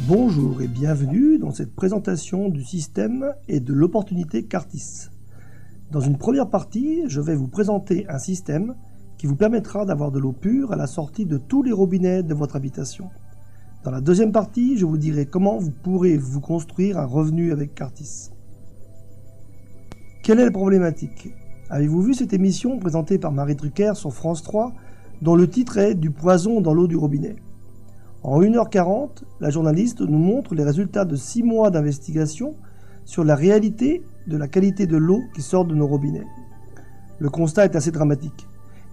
Bonjour et bienvenue dans cette présentation du système et de l'opportunité Cartis. Dans une première partie, je vais vous présenter un système qui vous permettra d'avoir de l'eau pure à la sortie de tous les robinets de votre habitation. Dans la deuxième partie, je vous dirai comment vous pourrez vous construire un revenu avec Cartis. Quelle est la problématique? Avez-vous vu cette émission présentée par Marie Drucker sur France 3 dont le titre est « Du poison dans l'eau du robinet ». En 1h40, la journaliste nous montre les résultats de 6 mois d'investigation sur la réalité de la qualité de l'eau qui sort de nos robinets. Le constat est assez dramatique.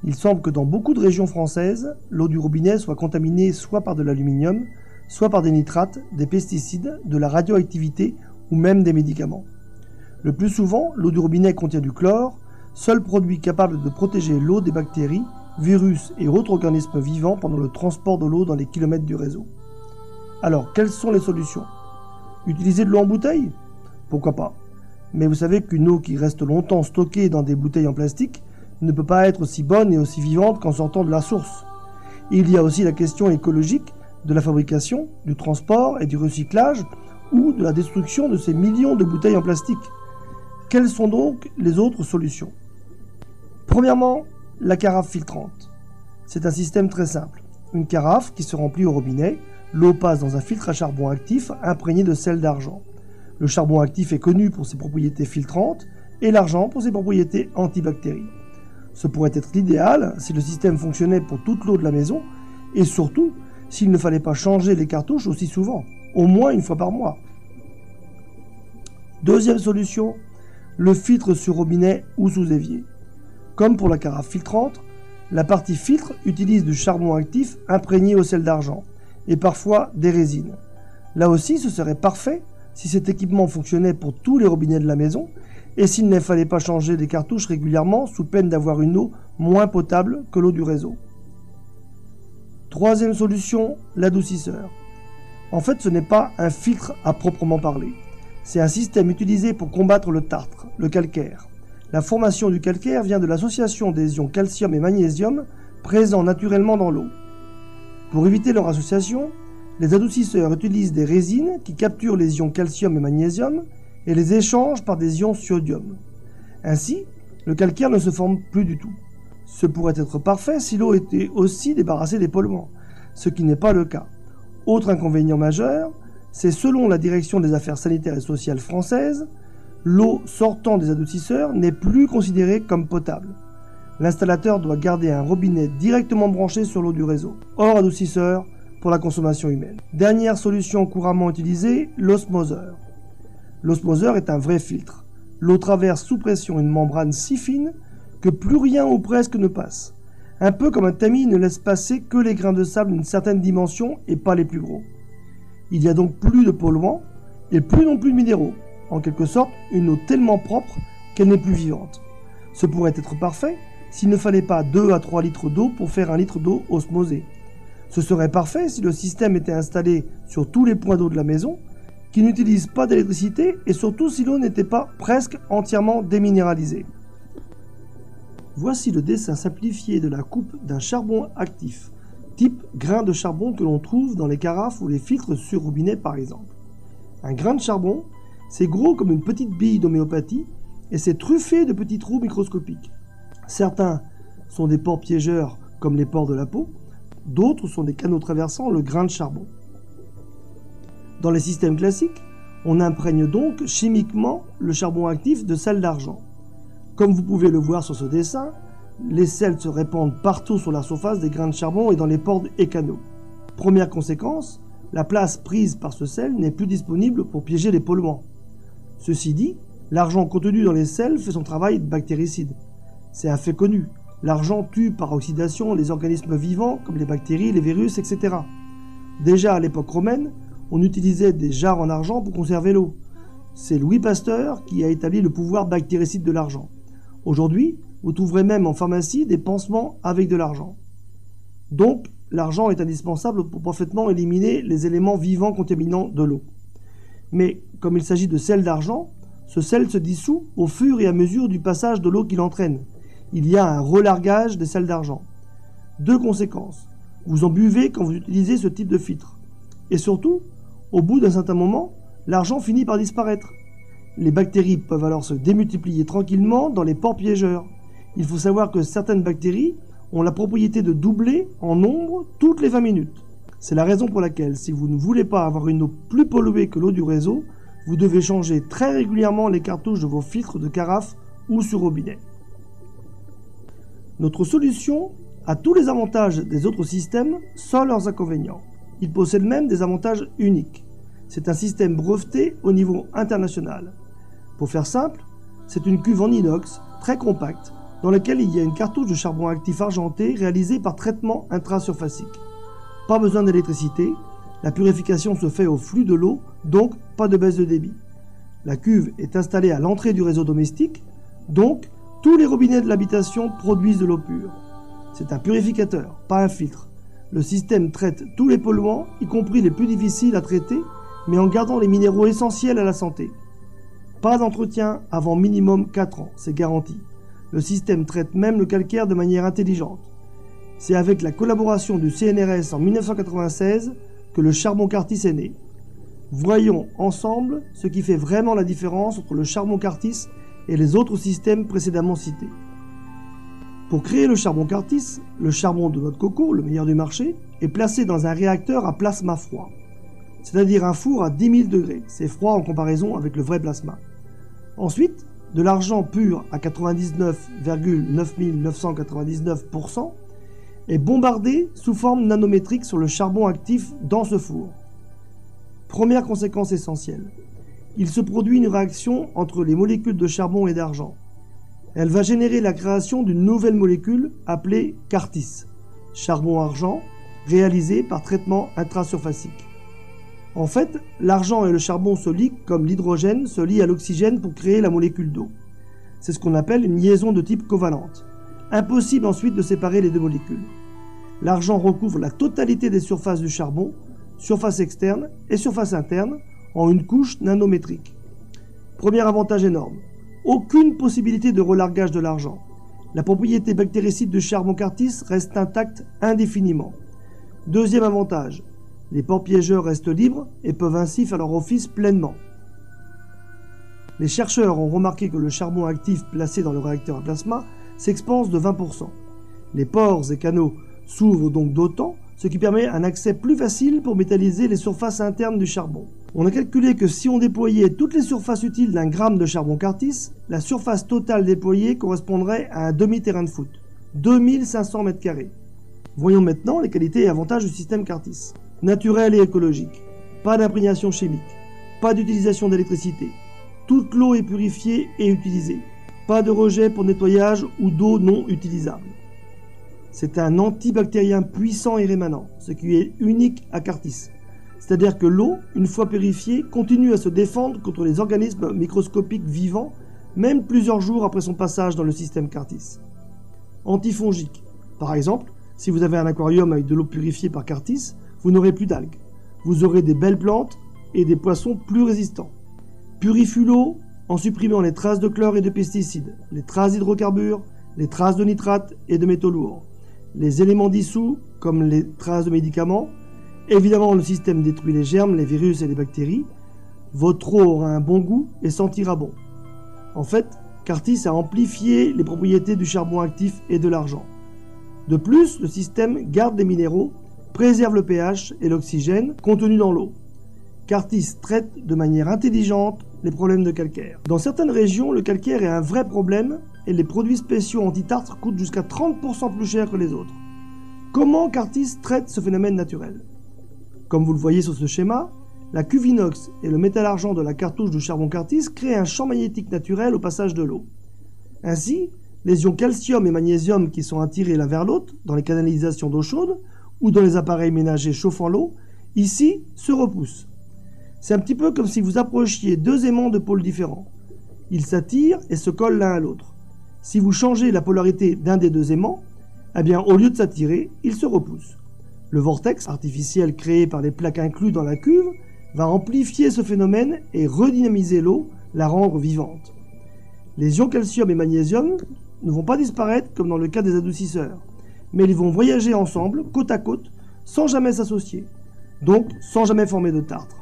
Il semble que dans beaucoup de régions françaises, l'eau du robinet soit contaminée soit par de l'aluminium, soit par des nitrates, des pesticides, de la radioactivité ou même des médicaments. Le plus souvent, l'eau du robinet contient du chlore, seul produit capable de protéger l'eau des bactéries, virus et autres organismes vivants pendant le transport de l'eau dans les kilomètres du réseau. Alors, quelles sont les solutions? Utiliser de l'eau en bouteille? Pourquoi pas? Mais vous savez qu'une eau qui reste longtemps stockée dans des bouteilles en plastique ne peut pas être aussi bonne et aussi vivante qu'en sortant de la source. Il y a aussi la question écologique de la fabrication, du transport et du recyclage ou de la destruction de ces millions de bouteilles en plastique. Quelles sont donc les autres solutions? Premièrement, la carafe filtrante. C'est un système très simple. Une carafe qui se remplit au robinet, l'eau passe dans un filtre à charbon actif imprégné de sel d'argent. Le charbon actif est connu pour ses propriétés filtrantes et l'argent pour ses propriétés antibactéries. Ce pourrait être l'idéal si le système fonctionnait pour toute l'eau de la maison et surtout s'il ne fallait pas changer les cartouches aussi souvent, au moins une fois par mois. Deuxième solution, le filtre sur robinet ou sous évier. Comme pour la carafe filtrante, la partie filtre utilise du charbon actif imprégné au sel d'argent et parfois des résines. Là aussi, ce serait parfait si cet équipement fonctionnait pour tous les robinets de la maison et s'il ne fallait pas changer les cartouches régulièrement sous peine d'avoir une eau moins potable que l'eau du réseau. Troisième solution, l'adoucisseur. En fait, ce n'est pas un filtre à proprement parler. C'est un système utilisé pour combattre le tartre, le calcaire. La formation du calcaire vient de l'association des ions calcium et magnésium présents naturellement dans l'eau. Pour éviter leur association, les adoucisseurs utilisent des résines qui capturent les ions calcium et magnésium et les échangent par des ions sodium. Ainsi, le calcaire ne se forme plus du tout. Ce pourrait être parfait si l'eau était aussi débarrassée des polluants, ce qui n'est pas le cas. Autre inconvénient majeur, c'est selon la Direction des Affaires sanitaires et sociales françaises, l'eau sortant des adoucisseurs n'est plus considérée comme potable. L'installateur doit garder un robinet directement branché sur l'eau du réseau, hors adoucisseur pour la consommation humaine. Dernière solution couramment utilisée, l'osmoseur. L'osmoseur est un vrai filtre. L'eau traverse sous pression une membrane si fine que plus rien ou presque ne passe. Un peu comme un tamis ne laisse passer que les grains de sable d'une certaine dimension et pas les plus gros. Il n'y a donc plus de polluants et plus non plus de minéraux. En quelque sorte, une eau tellement propre qu'elle n'est plus vivante. Ce pourrait être parfait s'il ne fallait pas 2 à 3 litres d'eau pour faire 1 litre d'eau osmosée. Ce serait parfait si le système était installé sur tous les points d'eau de la maison, qui n'utilisent pas d'électricité et surtout si l'eau n'était pas presque entièrement déminéralisée. Voici le dessin simplifié de la coupe d'un charbon actif, type grain de charbon que l'on trouve dans les carafes ou les filtres sur robinet par exemple. Un grain de charbon, c'est gros comme une petite bille d'homéopathie et c'est truffé de petits trous microscopiques. Certains sont des pores piégeurs comme les pores de la peau, d'autres sont des canaux traversant le grain de charbon. Dans les systèmes classiques, on imprègne donc chimiquement le charbon actif de sel d'argent. Comme vous pouvez le voir sur ce dessin, les sels se répandent partout sur la surface des grains de charbon et dans les pores et canaux. Première conséquence, la place prise par ce sel n'est plus disponible pour piéger les polluants. Ceci dit, l'argent contenu dans les sels fait son travail bactéricide. C'est un fait connu. L'argent tue par oxydation les organismes vivants comme les bactéries, les virus, etc. Déjà à l'époque romaine, on utilisait des jarres en argent pour conserver l'eau. C'est Louis Pasteur qui a établi le pouvoir bactéricide de l'argent. Aujourd'hui, vous trouverez même en pharmacie des pansements avec de l'argent. Donc, l'argent est indispensable pour parfaitement éliminer les éléments vivants contaminants de l'eau. Mais comme il s'agit de sel d'argent, ce sel se dissout au fur et à mesure du passage de l'eau qu'il entraîne. Il y a un relargage des sels d'argent. Deux conséquences. Vous en buvez quand vous utilisez ce type de filtre. Et surtout, Au bout d'un certain moment, l'argent finit par disparaître. Les bactéries peuvent alors se démultiplier tranquillement dans les pores piégeurs. Il faut savoir que certaines bactéries ont la propriété de doubler en nombre toutes les 20 minutes. C'est la raison pour laquelle, si vous ne voulez pas avoir une eau plus polluée que l'eau du réseau, vous devez changer très régulièrement les cartouches de vos filtres de carafe ou sur robinet. Notre solution a tous les avantages des autres systèmes sans leurs inconvénients. Il possède même des avantages uniques. C'est un système breveté au niveau international. Pour faire simple, c'est une cuve en inox très compacte dans laquelle il y a une cartouche de charbon actif argenté réalisée par traitement intrasurfacique. Pas besoin d'électricité, la purification se fait au flux de l'eau, donc pas de baisse de débit. La cuve est installée à l'entrée du réseau domestique, donc tous les robinets de l'habitation produisent de l'eau pure. C'est un purificateur, pas un filtre. Le système traite tous les polluants, y compris les plus difficiles à traiter, mais en gardant les minéraux essentiels à la santé. Pas d'entretien avant minimum 4 ans, c'est garanti. Le système traite même le calcaire de manière intelligente. C'est avec la collaboration du CNRS en 1996 que le charbon Cartis est né. Voyons ensemble ce qui fait vraiment la différence entre le charbon Cartis et les autres systèmes précédemment cités. Pour créer le charbon Cartis, le charbon de noix de coco, le meilleur du marché, est placé dans un réacteur à plasma froid, c'est-à-dire un four à 10 000 degrés. C'est froid en comparaison avec le vrai plasma. Ensuite, de l'argent pur à 99,9999% est bombardé sous forme nanométrique sur le charbon actif dans ce four. Première conséquence essentielle, il se produit une réaction entre les molécules de charbon et d'argent. Elle va générer la création d'une nouvelle molécule appelée Cartis, charbon-argent, réalisé par traitement intrasurfacique. En fait, l'argent et le charbon se lient comme l'hydrogène se lie à l'oxygène pour créer la molécule d'eau. C'est ce qu'on appelle une liaison de type covalente. Impossible ensuite de séparer les deux molécules. L'argent recouvre la totalité des surfaces du charbon, surface externe et surface interne, en une couche nanométrique. Premier avantage énorme, aucune possibilité de relargage de l'argent. La propriété bactéricide du charbon Cartis reste intacte indéfiniment. Deuxième avantage, les pores piégeurs restent libres et peuvent ainsi faire leur office pleinement. Les chercheurs ont remarqué que le charbon actif placé dans le réacteur à plasma s'expanse de 20%. Les pores et canaux s'ouvrent donc d'autant, ce qui permet un accès plus facile pour métalliser les surfaces internes du charbon. On a calculé que si on déployait toutes les surfaces utiles d'un gramme de charbon Cartis, la surface totale déployée correspondrait à un demi-terrain de foot, 2500 m². Voyons maintenant les qualités et avantages du système Cartis. Naturel et écologique, pas d'imprégnation chimique, pas d'utilisation d'électricité, toute l'eau est purifiée et utilisée, pas de rejet pour nettoyage ou d'eau non utilisable. C'est un antibactérien puissant et rémanent, ce qui est unique à Cartis. C'est-à-dire que l'eau, une fois purifiée, continue à se défendre contre les organismes microscopiques vivants, même plusieurs jours après son passage dans le système Cartis. Antifongique. Par exemple, si vous avez un aquarium avec de l'eau purifiée par Cartis, vous n'aurez plus d'algues. Vous aurez des belles plantes et des poissons plus résistants. Purifie l'eau en supprimant les traces de chlore et de pesticides, les traces d'hydrocarbures, les traces de nitrates et de métaux lourds, les éléments dissous comme les traces de médicaments. Évidemment, le système détruit les germes, les virus et les bactéries. Votre eau aura un bon goût et sentira bon. En fait, Cartis a amplifié les propriétés du charbon actif et de l'argent. De plus, le système garde les minéraux, préserve le pH et l'oxygène contenus dans l'eau. Cartis traite de manière intelligente les problèmes de calcaire. Dans certaines régions, le calcaire est un vrai problème et les produits spéciaux anti-tartre coûtent jusqu'à 30% plus cher que les autres. Comment Cartis traite ce phénomène naturel? Comme vous le voyez sur ce schéma, la cuve inox et le métal argent de la cartouche du charbon Cartis créent un champ magnétique naturel au passage de l'eau. Ainsi, les ions calcium et magnésium qui sont attirés l'un vers l'autre dans les canalisations d'eau chaude ou dans les appareils ménagers chauffant l'eau, ici, se repoussent. C'est un petit peu comme si vous approchiez deux aimants de pôles différents. Ils s'attirent et se collent l'un à l'autre. Si vous changez la polarité d'un des deux aimants, eh bien, au lieu de s'attirer, ils se repoussent. Le vortex artificiel créé par les plaques inclus dans la cuve va amplifier ce phénomène et redynamiser l'eau, la rendre vivante. Les ions calcium et magnésium ne vont pas disparaître comme dans le cas des adoucisseurs, mais ils vont voyager ensemble, côte à côte, sans jamais s'associer, donc sans jamais former de tartre.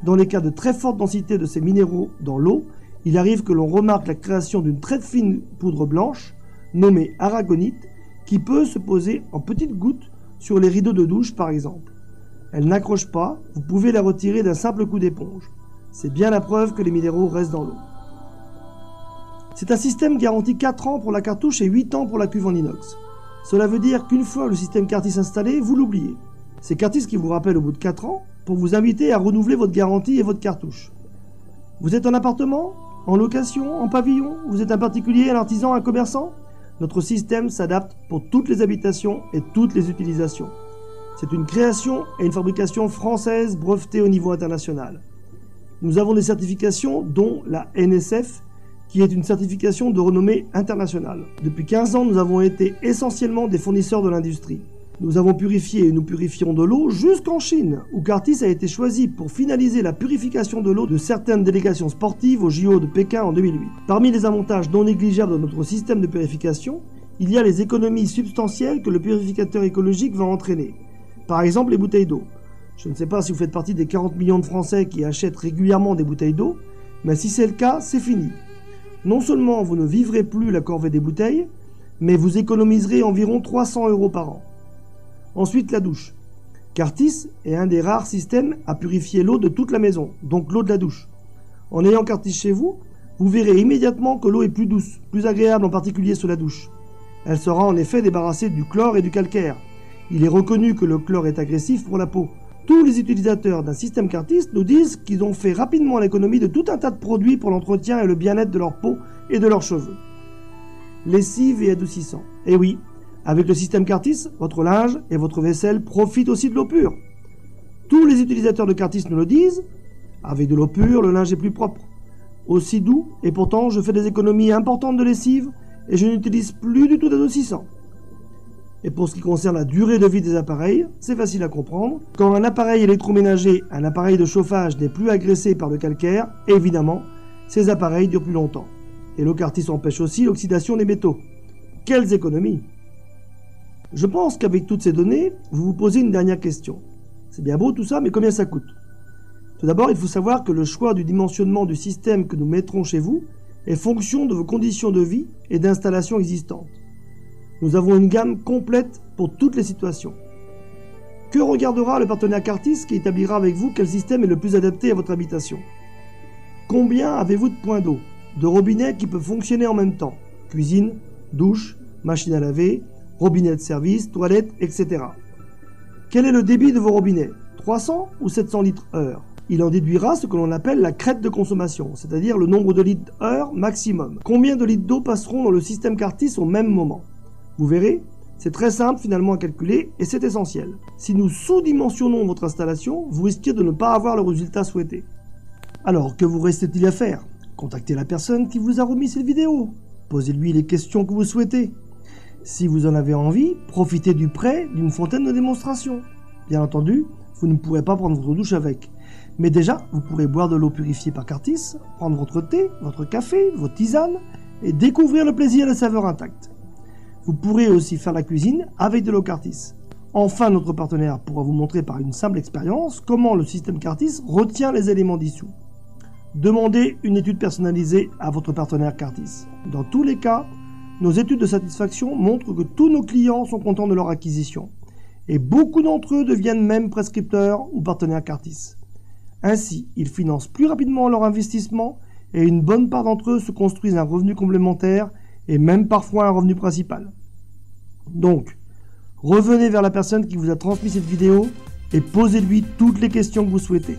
Dans les cas de très forte densité de ces minéraux dans l'eau, il arrive que l'on remarque la création d'une très fine poudre blanche, nommée aragonite, qui peut se poser en petites gouttes sur les rideaux de douche par exemple. Elle n'accroche pas, vous pouvez la retirer d'un simple coup d'éponge. C'est bien la preuve que les minéraux restent dans l'eau. C'est un système garanti 4 ans pour la cartouche et 8 ans pour la cuve en inox. Cela veut dire qu'une fois le système Cartis installé, vous l'oubliez. C'est Cartis qui vous rappelle au bout de 4 ans pour vous inviter à renouveler votre garantie et votre cartouche. Vous êtes en appartement, en location, en pavillon, vous êtes un particulier, un artisan, un commerçant? Notre système s'adapte pour toutes les habitations et toutes les utilisations. C'est une création et une fabrication française brevetée au niveau international. Nous avons des certifications dont la NSF, qui est une certification de renommée internationale. Depuis 15 ans, nous avons été essentiellement des fournisseurs de l'industrie. Nous avons purifié et nous purifions de l'eau jusqu'en Chine, où Cartis a été choisi pour finaliser la purification de l'eau de certaines délégations sportives au JO de Pékin en 2008. Parmi les avantages non négligeables de notre système de purification, il y a les économies substantielles que le purificateur écologique va entraîner. Par exemple, les bouteilles d'eau. Je ne sais pas si vous faites partie des 40 millions de Français qui achètent régulièrement des bouteilles d'eau, mais si c'est le cas, c'est fini. Non seulement vous ne vivrez plus la corvée des bouteilles, mais vous économiserez environ 300 € par an. Ensuite, la douche. Cartis est un des rares systèmes à purifier l'eau de toute la maison, donc l'eau de la douche. En ayant Cartis chez vous, vous verrez immédiatement que l'eau est plus douce, plus agréable en particulier sous la douche. Elle sera en effet débarrassée du chlore et du calcaire. Il est reconnu que le chlore est agressif pour la peau. Tous les utilisateurs d'un système Cartis nous disent qu'ils ont fait rapidement l'économie de tout un tas de produits pour l'entretien et le bien-être de leur peau et de leurs cheveux. Lessive et adoucissant. Et oui, avec le système Cartis, votre linge et votre vaisselle profitent aussi de l'eau pure. Tous les utilisateurs de Cartis nous le disent. Avec de l'eau pure, le linge est plus propre, aussi doux, et pourtant je fais des économies importantes de lessive et je n'utilise plus du tout d'adoucissant. Et pour ce qui concerne la durée de vie des appareils, c'est facile à comprendre. Quand un appareil électroménager, un appareil de chauffage n'est plus agressé par le calcaire, évidemment, ces appareils durent plus longtemps. Et l'eau Cartis empêche aussi l'oxydation des métaux. Quelles économies! Je pense qu'avec toutes ces données, vous vous posez une dernière question. C'est bien beau tout ça, mais combien ça coûte? Tout d'abord, il faut savoir que le choix du dimensionnement du système que nous mettrons chez vous est fonction de vos conditions de vie et d'installation existantes. Nous avons une gamme complète pour toutes les situations. Que regardera le partenaire Cartis qui établira avec vous quel système est le plus adapté à votre habitation? Combien avez-vous de points d'eau, de robinets qui peuvent fonctionner en même temps? Cuisine, douche, machine à laver, robinet de service, toilette, etc. Quel est le débit de vos robinets? 300 ou 700 litres heure? Il en déduira ce que l'on appelle la crête de consommation, c'est-à-dire le nombre de litres heure maximum. Combien de litres d'eau passeront dans le système Cartis au même moment? Vous verrez, c'est très simple finalement à calculer et c'est essentiel. Si nous sous-dimensionnons votre installation, vous risquez de ne pas avoir le résultat souhaité. Alors, que vous reste-t-il à faire? Contactez la personne qui vous a remis cette vidéo. Posez-lui les questions que vous souhaitez. Si vous en avez envie, profitez du prêt d'une fontaine de démonstration. Bien entendu, vous ne pourrez pas prendre votre douche avec. Mais déjà, vous pourrez boire de l'eau purifiée par Cartis, prendre votre thé, votre café, vos tisanes et découvrir le plaisir et la saveur intacte. Vous pourrez aussi faire la cuisine avec de l'eau Cartis. Enfin, notre partenaire pourra vous montrer par une simple expérience comment le système Cartis retient les éléments dissous. Demandez une étude personnalisée à votre partenaire Cartis. Dans tous les cas, nos études de satisfaction montrent que tous nos clients sont contents de leur acquisition. Et beaucoup d'entre eux deviennent même prescripteurs ou partenaires Cartis. Ainsi, ils financent plus rapidement leur investissement et une bonne part d'entre eux se construisent un revenu complémentaire et même parfois un revenu principal. Donc, revenez vers la personne qui vous a transmis cette vidéo et posez-lui toutes les questions que vous souhaitez.